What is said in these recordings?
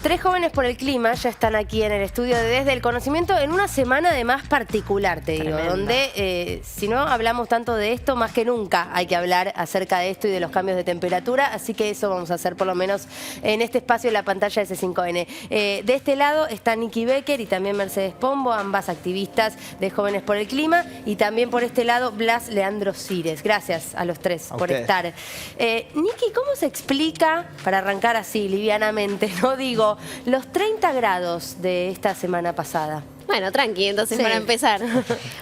Tres jóvenes por el clima ya están aquí en el estudio de Desde el Conocimiento en una semana además particular, te digo, Tremenda. donde si no hablamos tanto de esto, más que nunca hay que hablar acerca de esto y de los cambios de temperatura, así que eso vamos a hacer por lo menos en este espacio en la pantalla de C5N. De este lado está Nikki Becker y también Mercedes Pombo, ambas activistas de Jóvenes por el Clima, y también por este lado Blas Leandro Cires. Gracias a los tres por estar. Nikki, ¿cómo se explica, para arrancar así livianamente, no digo, los 30 grados de esta semana pasada? Bueno, tranqui, entonces Sí. para empezar.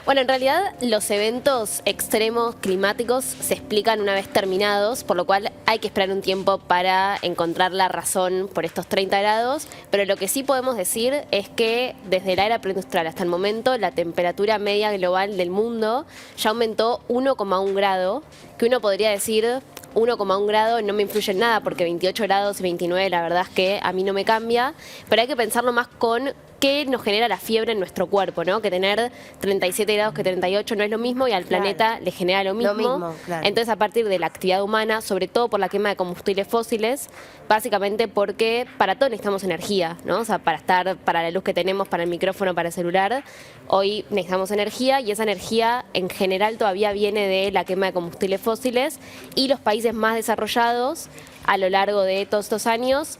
Bueno, en realidad los eventos extremos climáticos se explican una vez terminados, por lo cual hay que esperar un tiempo para encontrar la razón por estos 30 grados, pero lo que sí podemos decir es que desde la era preindustrial hasta el momento la temperatura media global del mundo ya aumentó 1,1 grado, que uno podría decir 1,1 grado no me influye en nada porque 28 grados y 29 la verdad es que a mí no me cambia, pero hay que pensarlo más con qué nos genera la fiebre en nuestro cuerpo, ¿no? Que tener 37 grados que 38 no es lo mismo y al planeta le genera lo mismo. Claro. Entonces, a partir de la actividad humana, sobre todo por la quema de combustibles fósiles, básicamente porque para todo necesitamos energía, ¿no? O sea, para la luz que tenemos, para el micrófono, para el celular, hoy necesitamos energía y esa energía en general todavía viene de la quema de combustibles fósiles y los países más desarrollados a lo largo de todos estos años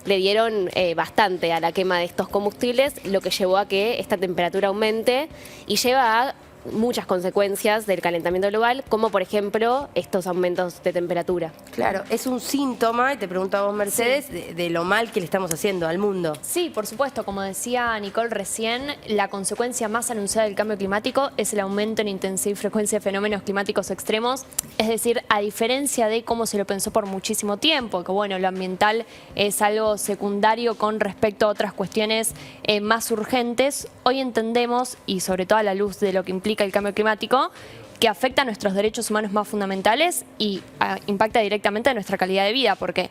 le dieron bastante a la quema de estos combustibles, lo que llevó a que esta temperatura aumente y lleva a muchas consecuencias del calentamiento global, como por ejemplo estos aumentos de temperatura. Claro, es un síntoma, y te pregunto a vos, Mercedes, de lo mal que le estamos haciendo al mundo. Sí, por supuesto. Como decía Nicole recién, la consecuencia más anunciada del cambio climático es el aumento en intensidad y frecuencia de fenómenos climáticos extremos. Es decir, a diferencia de cómo se lo pensó por muchísimo tiempo, que bueno, lo ambiental es algo secundario con respecto a otras cuestiones más urgentes, hoy entendemos, y sobre todo a la luz de lo que implica el cambio climático, que afecta a nuestros derechos humanos más fundamentales y impacta directamente a nuestra calidad de vida, porque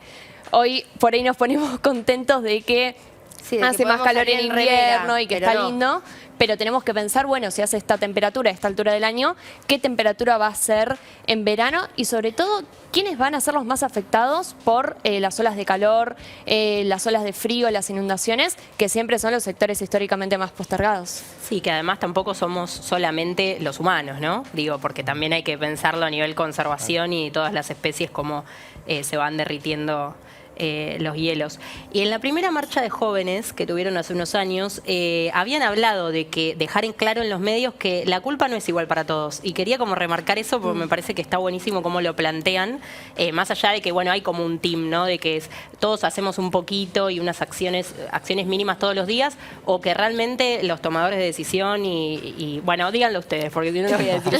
hoy por ahí nos ponemos contentos de que hace más calor en invierno y que está lindo, pero tenemos que pensar, bueno, si hace esta temperatura a esta altura del año, ¿qué temperatura va a ser en verano? Y sobre todo, ¿quiénes van a ser los más afectados por las olas de calor, las olas de frío, las inundaciones, que siempre son los sectores históricamente más postergados? Sí, que además tampoco somos solamente los humanos, ¿no? Digo, porque también hay que pensarlo a nivel conservación y todas las especies como se van derritiendo los hielos. Y en la primera marcha de jóvenes que tuvieron hace unos años, habían hablado de que dejar en claro en los medios que la culpa no es igual para todos. Y quería como remarcar eso porque me parece que está buenísimo cómo lo plantean, más allá de que, bueno, hay como un team, ¿no? De que todos hacemos un poquito y unas acciones mínimas todos los días, o que realmente los tomadores de decisión y bueno, díganlo ustedes, porque si no les voy a decir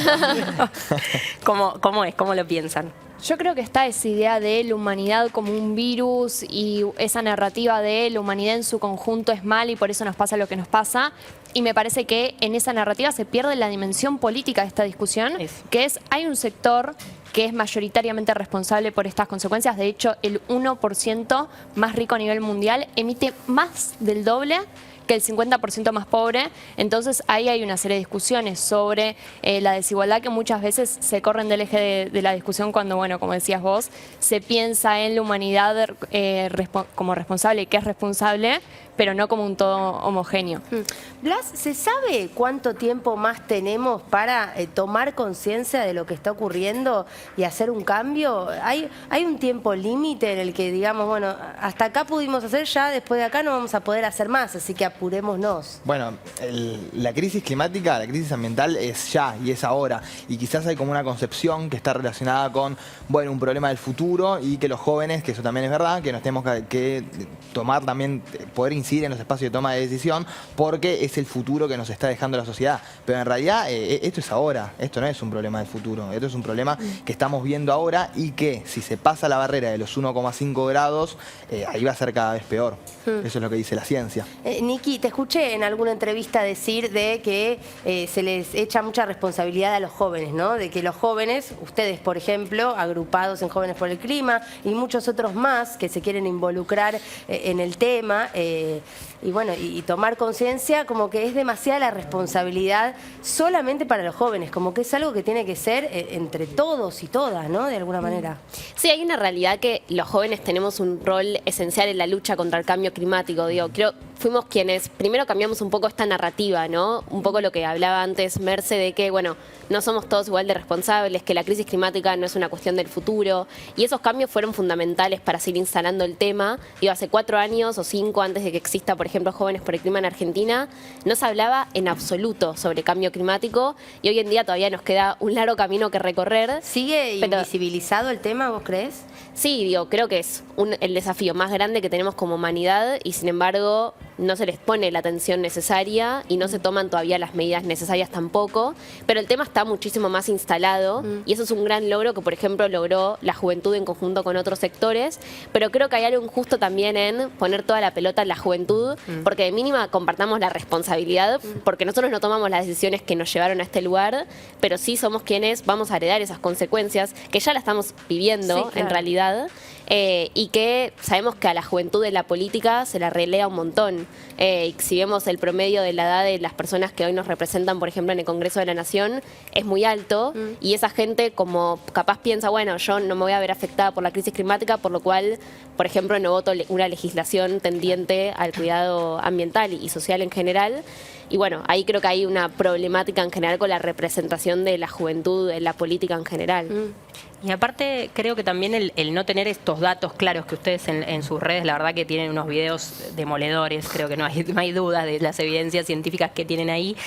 ¿Cómo es? ¿Cómo lo piensan? Yo creo que está esa idea de la humanidad como un virus y esa narrativa de la humanidad en su conjunto es mal y por eso nos pasa lo que nos pasa. Y me parece que en esa narrativa se pierde la dimensión política de esta discusión, que es, hay un sector que es mayoritariamente responsable por estas consecuencias. De hecho, el 1% más rico a nivel mundial emite más del doble que el 50% más pobre. Entonces ahí hay una serie de discusiones sobre la desigualdad que muchas veces se corren del eje de la discusión cuando, bueno, como decías vos, se piensa en la humanidad como responsable, que es responsable, pero no como un todo homogéneo. Blas, ¿se sabe cuánto tiempo más tenemos para tomar conciencia de lo que está ocurriendo y hacer un cambio? ¿Hay un tiempo límite en el que digamos, bueno, hasta acá pudimos hacer, ya después de acá no vamos a poder hacer más, así que apurémonos? Bueno, la crisis climática, la crisis ambiental es ya y es ahora. Y quizás hay como una concepción que está relacionada con, bueno, un problema del futuro y que los jóvenes, que eso también es verdad, que nos tenemos que tomar también, poder incidir en los espacios de toma de decisión, porque es el futuro que nos está dejando la sociedad. Pero en realidad esto es ahora, esto no es un problema del futuro, esto es un problema que estamos viendo ahora y que si se pasa la barrera de los 1,5 grados, ahí va a ser cada vez peor. Eso es lo que dice la ciencia. Nikki, Niki, te escuché en alguna entrevista decir de que se les echa mucha responsabilidad a los jóvenes, ¿no? De que los jóvenes, ustedes por ejemplo, agrupados en Jóvenes por el Clima y muchos otros más que se quieren involucrar en el tema y bueno, y tomar conciencia, como que es demasiada la responsabilidad solamente para los jóvenes, como que es algo que tiene que ser entre todos y todas, ¿no? De alguna manera. Sí, hay una realidad que los jóvenes tenemos un rol esencial en la lucha contra el cambio climático. Digo, creo fuimos quienes primero cambiamos un poco esta narrativa, ¿no? Un poco lo que hablaba antes Merce de que, bueno, no somos todos igual de responsables, que la crisis climática no es una cuestión del futuro. Y esos cambios fueron fundamentales para seguir instalando el tema. Digo, hace 4 años o 5 antes de que exista, por ejemplo, Jóvenes por el Clima en Argentina, no se hablaba en absoluto sobre cambio climático y hoy en día todavía nos queda un largo camino que recorrer. ¿Sigue invisibilizado el tema, vos crees? Sí, digo, creo que es el desafío más grande que tenemos como humanidad y sin embargo no se les pone la atención necesaria y no se toman todavía las medidas necesarias tampoco, pero el tema está muchísimo más instalado y eso es un gran logro que, por ejemplo, logró la juventud en conjunto con otros sectores, pero creo que hay algo injusto también en poner toda la pelota en la juventud, porque de mínima compartamos la responsabilidad, porque nosotros no tomamos las decisiones que nos llevaron a este lugar, pero sí somos quienes vamos a heredar esas consecuencias, que ya la estamos viviendo, sí, claro, en realidad, y que sabemos que a la juventud de la política se la relea un montón. Y si vemos el promedio de la edad de las personas que hoy nos representan, por ejemplo, en el Congreso de la Nación, es muy alto, y esa gente como capaz piensa, bueno, yo no me voy a ver afectada por la crisis climática, por lo cual, por ejemplo, no voto una legislación tendiente al cuidado ambiental y social en general. Y bueno, ahí creo que hay una problemática en general con la representación de la juventud en la política en general. Y aparte creo que también el no tener estos datos claros que ustedes en sus redes, la verdad que tienen unos videos demoledores, creo que no hay dudas de las evidencias científicas que tienen ahí,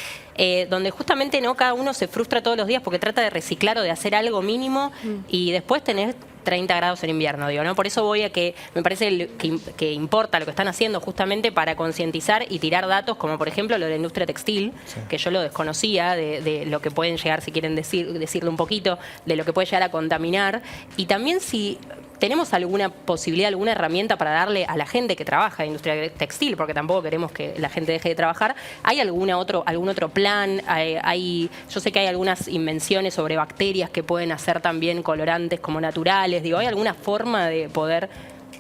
donde justamente no cada uno se frustra todos los días porque trata de reciclar o de hacer algo mínimo y después tenés 30 grados en invierno, digo, ¿no? Por eso voy a que me parece que importa lo que están haciendo justamente para concientizar y tirar datos, como por ejemplo lo de la industria textil, sí, que yo lo desconocía, de lo que pueden llegar, si quieren decirle un poquito, de lo que puede llegar a contaminar. Y también si tenemos alguna posibilidad, alguna herramienta para darle a la gente que trabaja en industria textil, porque tampoco queremos que la gente deje de trabajar, ¿hay algún otro plan? Yo sé que hay algunas invenciones sobre bacterias que pueden hacer también colorantes como naturales. Digo, ¿hay alguna forma de poder...?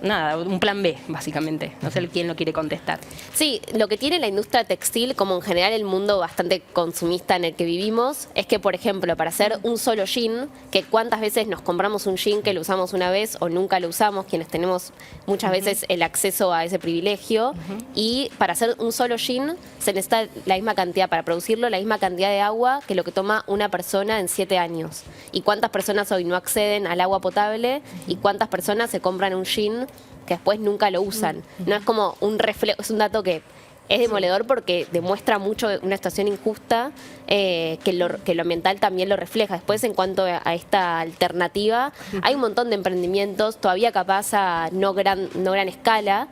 Nada, un plan B, básicamente. No sé quién lo quiere contestar. Sí, lo que tiene la industria textil, como en general el mundo bastante consumista en el que vivimos, es que, por ejemplo, para hacer un solo jean, que cuántas veces nos compramos un jean que lo usamos una vez o nunca lo usamos, quienes tenemos muchas veces el acceso a ese privilegio, y para hacer un solo jean se necesita la misma cantidad, para producirlo, la misma cantidad de agua que lo que toma una persona en 7 años. ¿Y cuántas personas hoy no acceden al agua potable? ¿Y cuántas personas se compran un jean que después nunca lo usan? No es como un reflejo, es un dato que es demoledor porque demuestra mucho una situación injusta, que lo ambiental también lo refleja. Después, en cuanto a esta alternativa, hay un montón de emprendimientos, todavía capaz a no gran escala,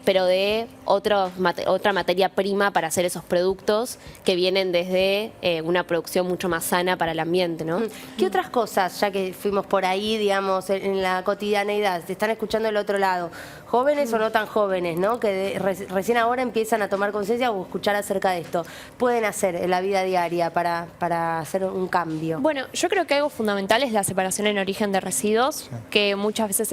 pero de otra materia prima para hacer esos productos que vienen desde una producción mucho más sana para el ambiente, ¿no? ¿Qué otras cosas, ya que fuimos por ahí, digamos, en la cotidianeidad, te están escuchando del otro lado, jóvenes o no tan jóvenes, ¿no? Que recién ahora empiezan a tomar conciencia o escuchar acerca de esto, pueden hacer en la vida diaria para hacer un cambio? Bueno, yo creo que algo fundamental es la separación en origen de residuos, que muchas veces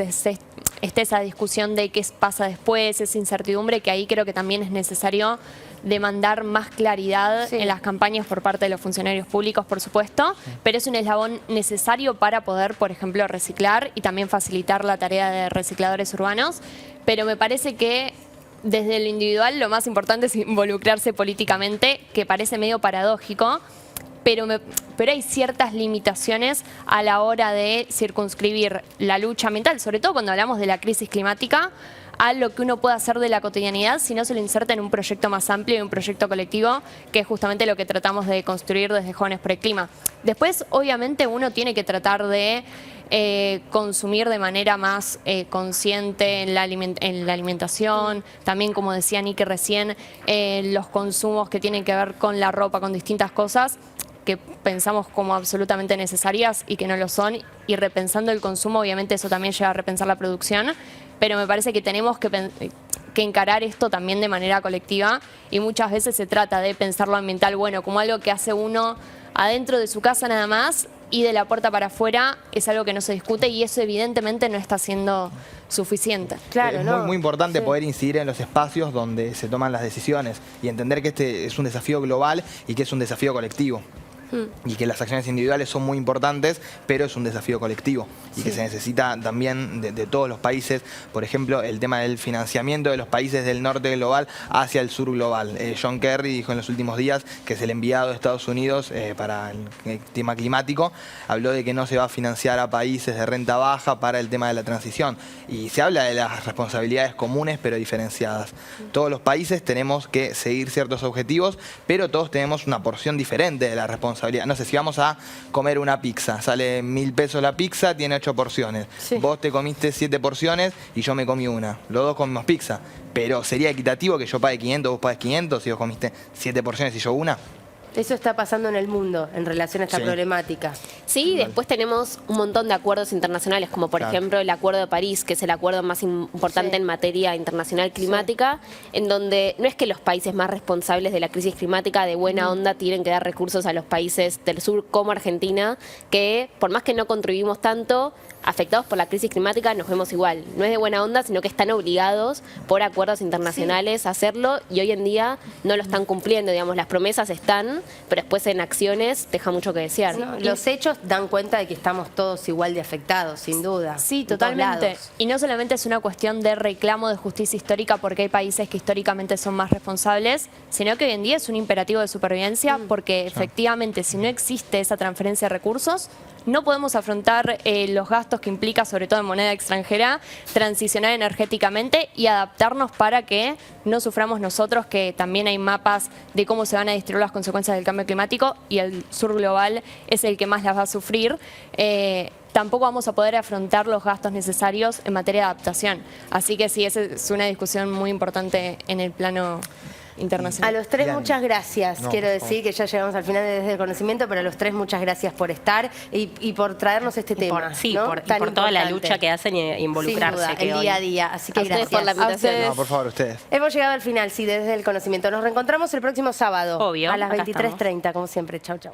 está esa discusión de qué pasa después, esa incertidumbre, que ahí creo que también es necesario demandar más claridad en las campañas por parte de los funcionarios públicos, por supuesto, pero es un eslabón necesario para poder, por ejemplo, reciclar y también facilitar la tarea de recicladores urbanos, pero me parece que desde lo individual lo más importante es involucrarse políticamente, que parece medio paradójico, pero hay ciertas limitaciones a la hora de circunscribir la lucha ambiental, sobre todo cuando hablamos de la crisis climática, a lo que uno puede hacer de la cotidianidad si no se lo inserta en un proyecto más amplio y un proyecto colectivo, que es justamente lo que tratamos de construir desde Jóvenes por el Clima. Después, obviamente, uno tiene que tratar de consumir de manera más consciente en la alimentación, también, como decía Niki recién, los consumos que tienen que ver con la ropa, con distintas cosas que pensamos como absolutamente necesarias y que no lo son, y repensando el consumo, obviamente eso también lleva a repensar la producción, pero me parece que tenemos que que encarar esto también de manera colectiva y muchas veces se trata de pensar lo ambiental, bueno, como algo que hace uno adentro de su casa nada más y de la puerta para afuera es algo que no se discute y eso evidentemente no está siendo suficiente. Claro, es ¿no? muy importante Sí. poder incidir en los espacios donde se toman las decisiones y entender que este es un desafío global y que es un desafío colectivo. Y que las acciones individuales son muy importantes, pero es un desafío colectivo y que se necesita también de todos los países. Por ejemplo, el tema del financiamiento de los países del norte global hacia el sur global. John Kerry dijo en los últimos días que es el enviado de Estados Unidos para el tema climático. Habló de que no se va a financiar a países de renta baja para el tema de la transición. Y se habla de las responsabilidades comunes pero diferenciadas. Todos los países tenemos que seguir ciertos objetivos, pero todos tenemos una porción diferente de la responsabilidad. No sé, si vamos a comer una pizza, sale 1.000 pesos la pizza, tiene 8 porciones. Sí. Vos te comiste 7 porciones y yo me comí una. Los dos comimos pizza. Pero ¿sería equitativo que yo pague 500, vos pagues 500 si vos comiste 7 porciones y yo una? Eso está pasando en el mundo en relación a esta Sí. problemática. Sí, después tenemos un montón de acuerdos internacionales, como por Claro. ejemplo el Acuerdo de París, que es el acuerdo más importante Sí. en materia internacional climática, en donde no es que los países más responsables de la crisis climática de buena onda tienen que dar recursos a los países del sur como Argentina, que por más que no contribuimos tanto, afectados por la crisis climática nos vemos igual. No es de buena onda, sino que están obligados por acuerdos internacionales a hacerlo y hoy en día no lo están cumpliendo. Digamos, las promesas están, pero después en acciones deja mucho que desear. ¿No? Los hechos dan cuenta de que estamos todos igual de afectados, sin duda. Sí, en todos totalmente. lados. Y no solamente es una cuestión de reclamo de justicia histórica porque hay países que históricamente son más responsables, sino que hoy en día es un imperativo de supervivencia porque efectivamente si no existe esa transferencia de recursos, no podemos afrontar los gastos que implica, sobre todo en moneda extranjera, transicionar energéticamente y adaptarnos para que no suframos nosotros, que también hay mapas de cómo se van a distribuir las consecuencias del cambio climático y el sur global es el que más las va a sufrir. Tampoco vamos a poder afrontar los gastos necesarios en materia de adaptación. Así que sí, esa es una discusión muy importante en el plano internacional. A los tres Bien. muchas gracias. No, Quiero por favor. decir que ya llegamos al final de Desde el Conocimiento, pero a los tres muchas gracias por estar y por traernos este tema. Sí, ¿no? por Tan toda la importante. lucha que hacen y involucrarse. Sin duda, que el hoy- día a día. Así que A ustedes gracias. por la invitación. ustedes. No, por favor, ustedes. Hemos llegado al final, sí, de Desde el Conocimiento. Nos reencontramos el próximo sábado Obvio, a las acá 23:30, como siempre. Chau, chau.